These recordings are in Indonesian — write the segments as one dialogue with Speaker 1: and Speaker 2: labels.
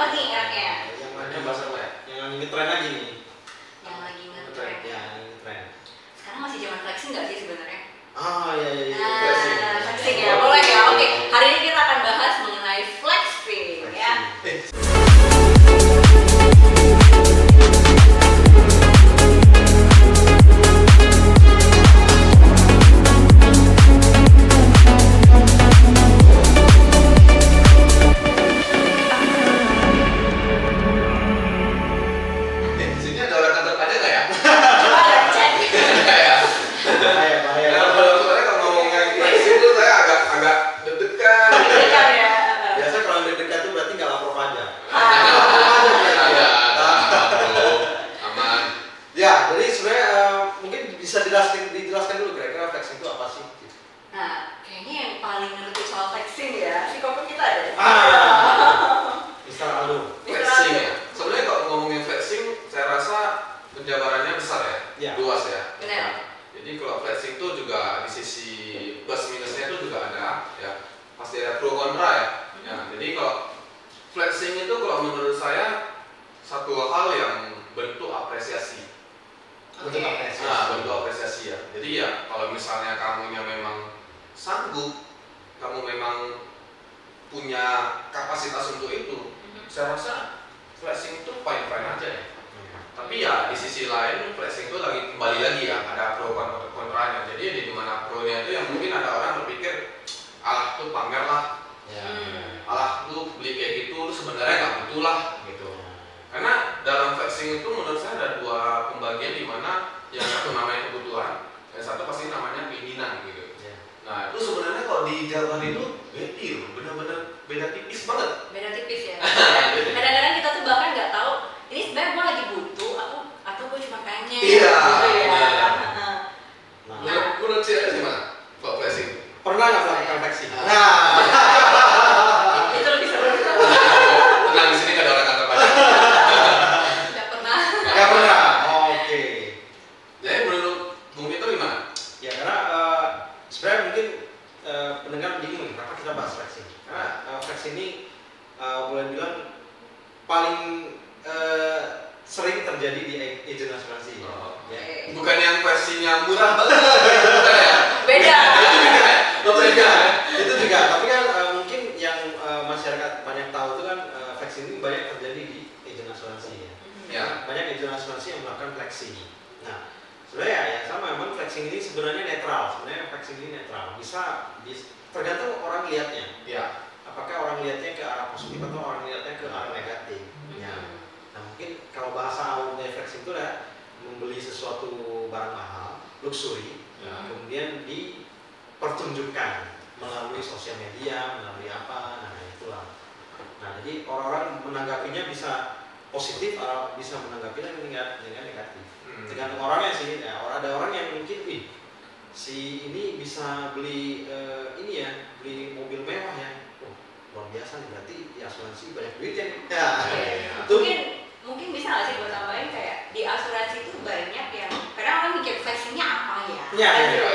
Speaker 1: Apa nih enaknya?
Speaker 2: Yang lagi bahasa apa ya? Yang lagi ngetren lagi nih.
Speaker 1: Yang lagi ngetren.
Speaker 2: Ya, ngetren.
Speaker 1: Sekarang masih zaman flexing nggak sih sebenarnya?
Speaker 2: Iya.
Speaker 1: Flexing ya, boleh ya. Oke, hari ini kita akan bahas mengenai flexing ya.
Speaker 2: Dijelaskan dulu kira-kira flexing itu apa sih?
Speaker 1: Nah, kayaknya yang paling ngerti soal flexing ya, si Koko kita ada.
Speaker 2: Mr. Aldo.
Speaker 3: Flexing ya. Sebenarnya kalau ngomongin flexing, saya rasa penjabarannya besar ya, luas ya.
Speaker 1: Benar.
Speaker 3: Jadi kalau flexing itu juga di sisi plus minusnya itu juga ada, ya. Pasti ada pro kontra ya. Jadi kalau flexing itu kalau menurut saya satu hal yang bentuk apresiasi.
Speaker 2: Bentuk
Speaker 3: apresiasi ya. Jadi ya kalau misalnya kamu yang memang sanggup, kamu memang punya kapasitas untuk itu, saya rasa flexing itu fine aja ya. Tapi ya di sisi lain flexing itu kembali lagi ya, ada pro kontranya. Jadi di mana pro-nya itu yang mungkin ada orang berpikir, alah tuh pamer lah, alah tuh beli kayak gitu, lu sebenarnya nggak butuh lah gitu. Karena dalam flexing itu menurut saya ada dua pembagian di mana yang satu namanya kebutuhan, yang satu pasti namanya keinginan gitu. Nah itu sebenarnya kalau di Jawa itu beda loh, benar-benar beda tipis banget.
Speaker 1: Beda tipis ya. Kadang-kadang kita tuh bahkan nggak tahu ini sebenarnya gue lagi butuh atau gue cuma pengen.
Speaker 3: Iya.
Speaker 1: Nah,
Speaker 3: menurut saya gimana? Kalau flexing?
Speaker 2: Pernah nggak melakukan flexing?
Speaker 1: itu lebih seru.
Speaker 3: Tenang, di sini nggak ada orang kantor pajak.
Speaker 1: Nggak pernah.
Speaker 2: Oke.
Speaker 3: Jadi menurut Bung Peter gimana?
Speaker 2: Ya karena sebenarnya mungkin pendengar bingung kenapa kita bahas flexing. Karena flexing ini boleh bilang paling sering terjadi di agen asuransi.
Speaker 3: Bukan yang versinya murah banget, bukan ya?
Speaker 1: Beda.
Speaker 2: Itu juga. Tapi kan mungkin yang masyarakat banyak tahu itu kan flexing ini banyak terjadi di agen asuransi ya. Banyak agen asuransi yang melakukan flexing. Nah, sebenarnya ya sama, memang flexing ini sebenarnya netral. Sebenarnya flexing ini netral. Bisa tergantung orang lihatnya.
Speaker 3: Ya.
Speaker 2: Apakah orang lihatnya ke arah positif atau orang lihatnya ke arah negatif. Nah, mungkin kalau bahasa awalnya flexing itu adalah membeli sesuatu barang mahal, luxury, kemudian dipertunjukkan melalui sosial media, melalui apa, nah itulah. Nah, jadi orang-orang menanggapinya bisa positif, bisa menanggapinya dengan negatif. Tergantung orangnya sih. Ya, ada orang yang mungkin, si ini bisa beli beli mobil mewah ya. Luar biasa nih, berarti di asuransi banyak duitnya nih.
Speaker 1: Mungkin bisa nggak sih gue tambahin kayak di asuransi itu banyak yang kadang orang mikir flexingnya apa ya?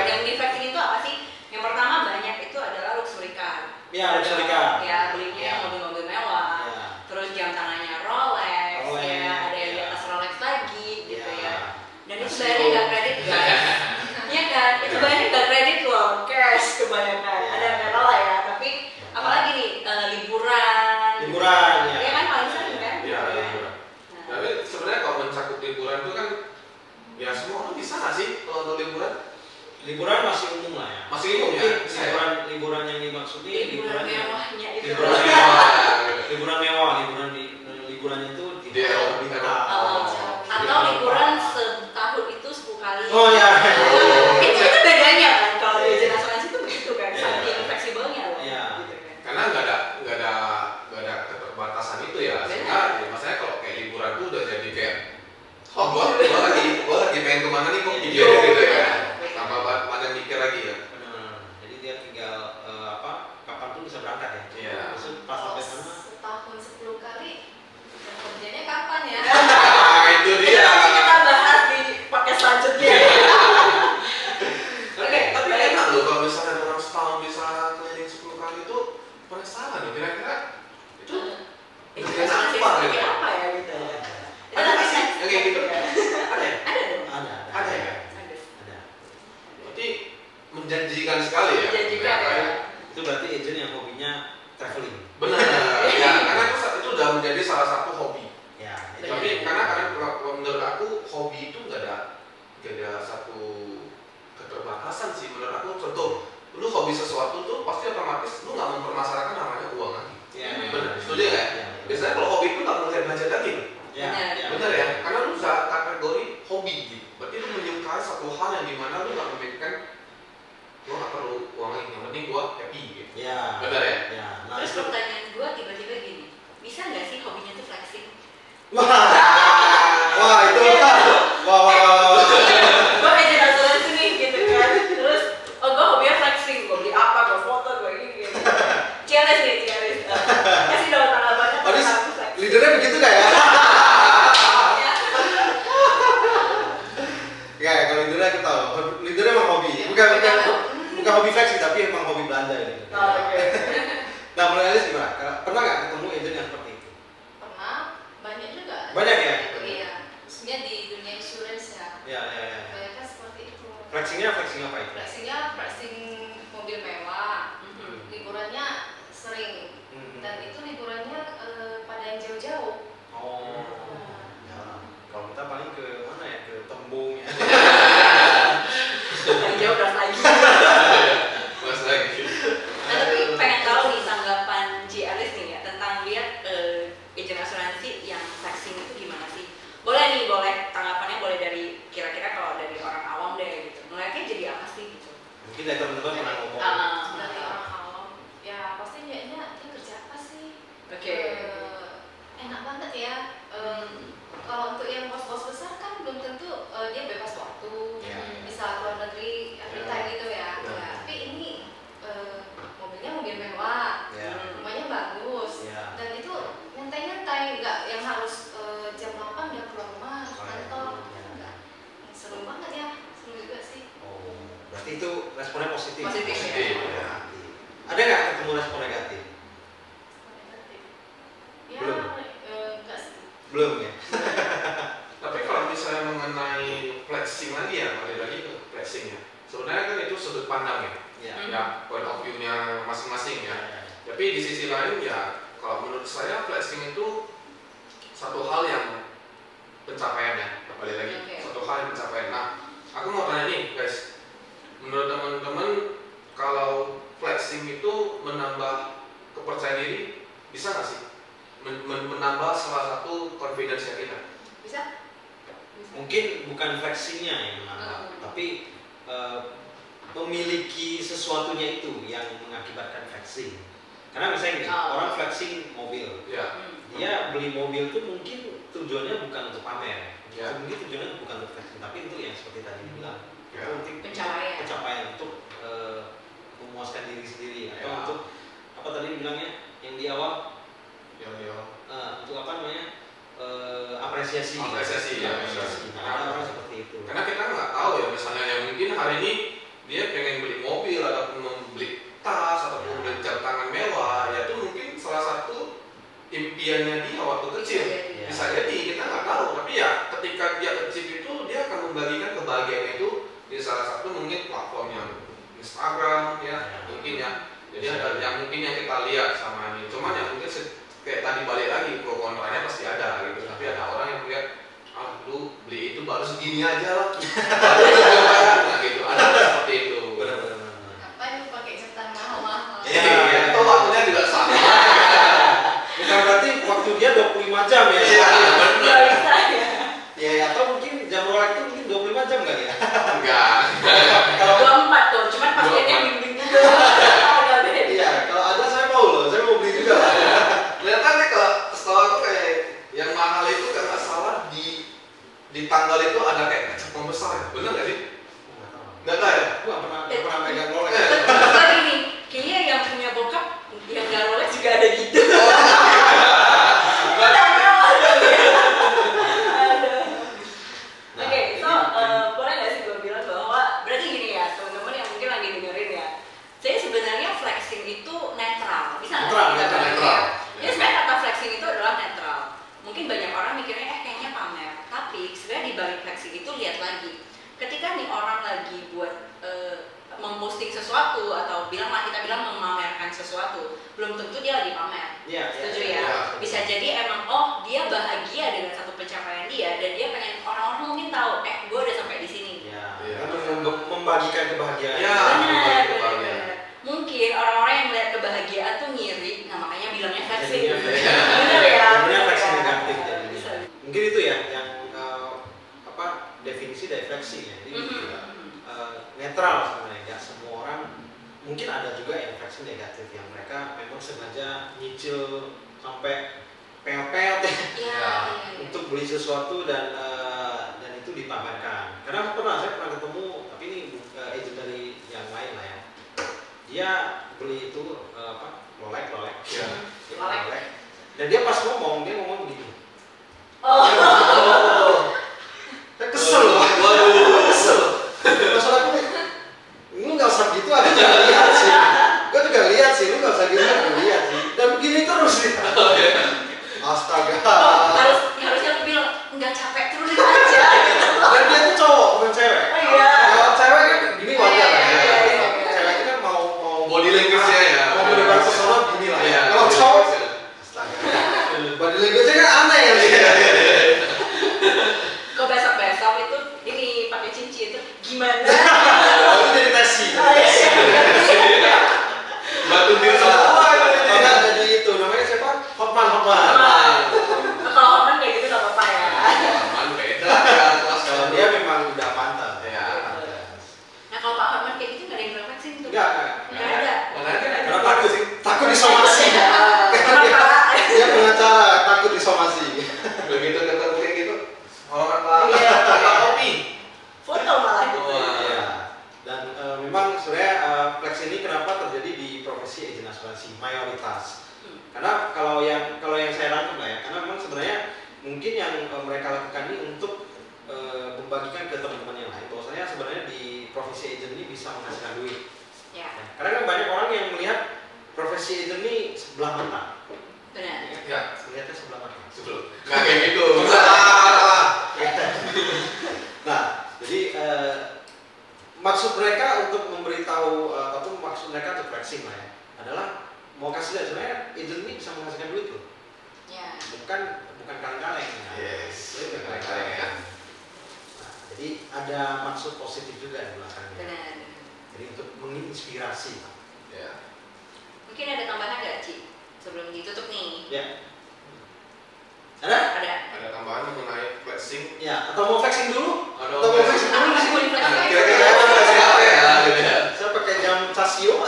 Speaker 1: Yang di flexing itu apa sih? Yang pertama banyak itu adalah luxury car.
Speaker 2: Luxury car.
Speaker 1: Ya, belinya mobil-mobil mewah. Terus jam tangannya Rolex. Ya, ada yang di atas Rolex lagi gitu ya. Dan itu sebenarnya nggak kredit guys. Iya kan? Itu banyak nggak kredit loh, cash kebanyakan. Ada yang nggak lah ya, tapi apalagi nih liburan
Speaker 2: ya
Speaker 1: kan paling sering kan?
Speaker 3: Iya, liburan. Tapi sebenarnya kalau mencakup liburan itu kan ya semua orang bisa nggak sih kalau untuk liburan?
Speaker 2: Liburan masih umum lah ya.
Speaker 3: Masih umum ya?
Speaker 2: Liburan yang dimaksud ini
Speaker 1: liburan mewahnya itu.
Speaker 2: Liburan itu
Speaker 3: di Eropa.
Speaker 1: Atau liburan setahun itu 10 kali.
Speaker 2: Oh ya.
Speaker 1: Itu bedanya kan kalau di agen asuransi itu begitu kan, saking fleksibelnya loh. Gitu kan.
Speaker 3: Karena nggak ada keterbatasan itu ya. Sehingga ya maksudnya kalau kayak liburan tuh udah jadi kayak gua lagi pengen kemana nih kok video gitu ya. Tanpa banyak mikir lagi ya.
Speaker 2: Jadi dia tinggal kapan pun bisa berangkat ya.
Speaker 3: Iya.
Speaker 2: Maksud pas sampai
Speaker 3: Biasanya kalau hobi itu nggak melihat budget lagi.
Speaker 2: Ya,
Speaker 3: Benar ya? Karena lu udah kategori hobi gitu. Berarti lu menyukai satu hal yang dimana lu nggak memikirkan gua nggak perlu uang ini, yang penting gua happy gitu.
Speaker 2: Ya.
Speaker 3: Benar ya?
Speaker 2: Ya. Nah,
Speaker 1: Terus
Speaker 2: itu
Speaker 1: pertanyaan gue tiba-tiba gini, bisa nggak sih hobinya tuh flexing?
Speaker 2: wah itu wah.
Speaker 1: Gue aja asuransi nih gitu kan. Terus, oh gue hobinya flexing, gue beli apa, gue foto, gue gini. Cialis nih, cialis. Kasih dong tanggapannya
Speaker 2: Oh,
Speaker 1: tentang flexing.
Speaker 2: leadernya begitu nggak ya? Ya, kalau leadernya aku tahu. Leadernya emang hobi. Bukan hobi flexing tapi emang hobi belanja gitu.
Speaker 1: Oh, oke.
Speaker 2: Nah, menurut Alice gimana? Pernah nggak ketemu agent yang seperti itu?
Speaker 4: Pernah, banyak juga.
Speaker 2: Banyak ya?
Speaker 4: Iya, maksudnya di dunia insurance ya.
Speaker 2: Ya.
Speaker 4: Banyak kan seperti itu.
Speaker 2: Flexingnya flexing apa itu?
Speaker 4: Flexingnya flexing mobil mewah, liburannya sering, dan itu liburannya pada yang jauh-jauh.
Speaker 2: Oh. Ya. Kalau kita paling ke mana ya? Ke Tembung ya.
Speaker 1: Yang jauh beras lagi.
Speaker 3: Mas lagi.
Speaker 1: Nah, tapi pengen tahu nih tanggapan Cialis nih ya tentang lihat agent asuransi yang flexing itu gimana sih? Boleh tanggapannya boleh dari kira-kira kalau dari orang awam deh gitu. Ngeliatnya jadi apa sih gitu?
Speaker 2: Mungkin dari teman-teman pernah ngomong.
Speaker 4: Dari orang awam, ya pasti dia kerja apa sih?
Speaker 1: Oke.
Speaker 4: Enak banget ya. Kalau untuk yang bos-bos besar kan belum tentu dia bebas waktu, bisa keluar negeri anytime gitu ya. Tapi ini mobilnya mobil mewah, rumahnya bagus, dan itu nyantai-nyantai, nggak yang harus jam 8 udah keluar rumah kantor. Enggak. Seru banget ya, seru juga sih.
Speaker 2: Oh, berarti itu responnya positif.
Speaker 1: Positif,
Speaker 3: ya.
Speaker 2: Ada nggak ketemu respon negatif?
Speaker 4: Ya,
Speaker 2: Belum.
Speaker 4: enggak sih.
Speaker 2: Belum ya.
Speaker 3: Tapi kalau misalnya mengenai flexing lagi ya, balik lagi ke flexing ya. Sebenarnya kan itu sudut pandang ya. Ya, point of view-nya masing-masing ya. Tapi di sisi lain ya, kalau menurut saya flexing itu satu hal yang pencapaiannya, kembali lagi satu hal yang pencapaian. Nah, aku mau tanya nih guys, menurut teman-teman kalau flexing itu menambah kepercayaan diri, bisa nggak sih? Menambah salah satu confidence-nya kita?
Speaker 4: Bisa?
Speaker 2: Mungkin bukan flexingnya yang menambah, tapi memiliki sesuatunya itu yang mengakibatkan flexing. Karena misalnya gini, orang flexing mobil, dia beli mobil itu mungkin tujuannya bukan untuk pamer, mungkin tujuannya bukan untuk flexing, tapi untuk yang seperti tadi dibilang, untuk pencapaian, untuk memuaskan diri sendiri, atau untuk apa tadi bilangnya yang di awal, untuk apa namanya, apresiasi. Ada orang seperti itu.
Speaker 3: Karena kita nggak tahu ya, misalnya yang mungkin hari ini dia pengen beli mobil ataupun membeli tas ataupun beli jam tangan mewah, ya itu mungkin salah satu impiannya dia waktu kecil. Bisa jadi kita nggak tahu, tapi ya ketika dia kecil itu dia akan membagikan kebahagiaan itu di salah satu mungkin platform yang Instagram ya mungkin ya. Jadi ada yang mungkin yang kita lihat sama ini, cuman yang mungkin kayak tadi balik lagi pro kontranya pasti ada gitu. Tapi ada orang yang melihat lu beli itu baru segini aja lah, baru nah gitu. Ada seperti itu.
Speaker 4: Ngapain lu pakai cetan mahal-mahal?
Speaker 3: Iya, itu waktunya juga sama.
Speaker 2: Bukan berarti waktu dia 25 jam ya?
Speaker 3: Iya,
Speaker 1: Nggak bisa ya.
Speaker 2: Ya, atau mungkin jam Rolex itu mungkin 25 jam kali ya?
Speaker 3: Enggak.
Speaker 2: Kalau
Speaker 1: 24 tuh, cuman pasiennya bimbing juga. Agak beda.
Speaker 2: iya, kalau ada saya mau loh, saya mau beli juga.
Speaker 3: Kelihatannya kalau setahu aku kayak yang mahal itu kalau nggak salah di tanggal itu ada kayak kecap besar ya, bener nggak sih? Nggak tahu ya?
Speaker 2: Gua nggak pernah megang Rolex.
Speaker 1: Terus gini, kayaknya yang punya bokap yang nggak Rolex juga ada gitu. Ada mewah dong ya. Ada. Oke, so boleh nggak sih gue bilang bahwa berarti gini ya teman-teman yang mungkin lagi dengerin ya. Saya sebenarnya flexing itu netral, bisa nggak?
Speaker 3: Netral.
Speaker 1: Jadi sebenarnya kata flexing itu adalah netral. Mungkin banyak orang mikirnya kayaknya pamer, tapi sebenarnya di balik flexing itu lihat lagi. Ketika nih orang lagi buat memposting sesuatu atau kita bilang memamerkan sesuatu, belum tentu dia lagi pamer. Setuju ya? Bisa jadi emang dia bahagia dengan satu pencapaian dia dan dia pengen orang-orang mungkin tahu, gue udah sampai di sini.
Speaker 2: Membagikan kebahagiaan.
Speaker 1: Benar. Mungkin orang-orang yang melihat kebahagiaan tuh ngiri, nah makanya bilangnya flexing. Benar ya?
Speaker 2: fleksing ya. Jadi netral sebenarnya. Nggak semua orang, mungkin ada juga yang flexing negatif yang mereka memang sengaja nyicil sampai peot-peot untuk beli sesuatu dan itu dipamerkan. Karena saya pernah ketemu, tapi ini agent dari yang lain lah ya. Dia beli itu lolek.
Speaker 1: Ya.
Speaker 2: Lolek. Dan dia pas ngomong begini. Saya kesel loh. Kesel. Masalahnya lu nggak usah gitu, ada juga lihat sih. Gue juga lihat sih, lu nggak usah gitu, lihat sih. Dan begini terus nih. Astaga.
Speaker 1: Harusnya lu bilang nggak capek, turunin aja.
Speaker 2: Dan dia tuh cowok bukan cewek.
Speaker 1: Oh iya.
Speaker 2: Kalau cewek kan gini wajar lah ya. Cewek itu kan mau
Speaker 3: body language-nya ya.
Speaker 2: mau mendebar pesona gini lah.
Speaker 3: Iya.
Speaker 2: Kalau cowok, astaga. Body language-nya kan aneh ya.
Speaker 1: Kok besok itu ini pakai cincin itu gimana?
Speaker 2: Itu jadi Messi.
Speaker 3: Batu biru semua
Speaker 2: Karena jadi itu namanya siapa? Hotman.
Speaker 1: Kalau Hotman kayak gitu nggak apa-apa ya.
Speaker 3: Aman beda ya.
Speaker 2: Kalau dia memang udah pantas.
Speaker 3: Ya.
Speaker 1: Nah kalau Pak Hotman kayak gitu nggak ada yang refleksin tuh.
Speaker 2: Enggak.
Speaker 1: Nggak ada.
Speaker 2: Karena takut disomasi.
Speaker 1: Kenapa?
Speaker 2: Dia pengacara takut disomasi.
Speaker 3: Begitu ketemu kayak gitu, hormat Pak.
Speaker 1: Iya.
Speaker 3: Pak Kopi.
Speaker 1: Foto malah gitu.
Speaker 2: Iya. Dan memang sebenarnya flex ini kenapa terjadi di profesi agen asuransi mayoritas. Karena kalau yang saya rangkum lah ya, karena memang sebenarnya mungkin yang mereka lakukan ini untuk membagikan ke teman-teman yang lain. Bahwasanya sebenarnya di profesi agen ini bisa menghasilkan duit.
Speaker 1: Ya.
Speaker 2: Karena kan banyak orang yang melihat profesi agen ini sebelah mata.
Speaker 1: Benar.
Speaker 3: Ya.
Speaker 2: Melihatnya sebelah mata.
Speaker 3: Sebelum. Nggak kayak gitu.
Speaker 2: Nah, jadi maksud mereka untuk memberitahu ataupun maksud mereka untuk flexing lah ya, adalah mau kasih lihat sebenarnya agent ini bisa menghasilkan duit loh.
Speaker 1: Ya.
Speaker 2: Bukan kaleng-kaleng. Nah,
Speaker 3: Yes.
Speaker 2: itu bukan kaleng-kaleng ya. Nah, jadi ada maksud positif juga di belakangnya.
Speaker 1: Benar.
Speaker 2: Jadi untuk menginspirasi.
Speaker 3: Ya.
Speaker 1: Mungkin ada tambahan nggak, Ci? Sebelum ditutup nih.
Speaker 2: Ya. Ada?
Speaker 3: Ada tambahan mengenai flexing?
Speaker 2: Ya. Atau mau flexing dulu?
Speaker 3: Ada
Speaker 2: Atau mau flexing dulu di sini?
Speaker 3: Kira-kira apa flexing apa ya?
Speaker 2: Saya pakai jam Casio.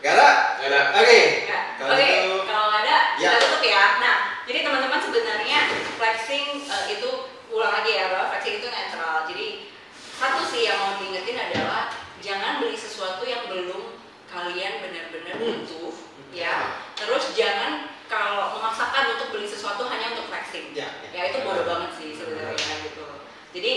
Speaker 2: Gak ada?
Speaker 3: Nggak ada.
Speaker 2: Oke.
Speaker 1: Nggak.
Speaker 2: Kalau
Speaker 1: Oke,
Speaker 2: gitu-
Speaker 1: kalau nggak ada,
Speaker 2: Ya.
Speaker 1: kita tutup ya. Nah, jadi teman-teman sebenarnya flexing itu ulang lagi ya, bahwa flexing itu netral. Jadi satu sih yang mau diingetin adalah jangan beli sesuatu yang belum kalian benar-benar butuh, ya. Terus jangan kalau memaksakan untuk beli sesuatu hanya untuk flexing.
Speaker 2: Ya.
Speaker 1: Ya itu bodoh banget sih sebenarnya gitu. Jadi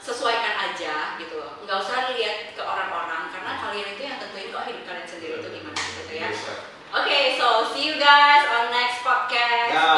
Speaker 1: sesuaikan aja gitu. Nggak usah lihat ke orang-orang karena kalian itu yang tentuin kok hidup kalian sendiri itu gimana gitu ya.
Speaker 3: Bisa.
Speaker 1: Okay, so see you guys on next podcast.
Speaker 2: Ya.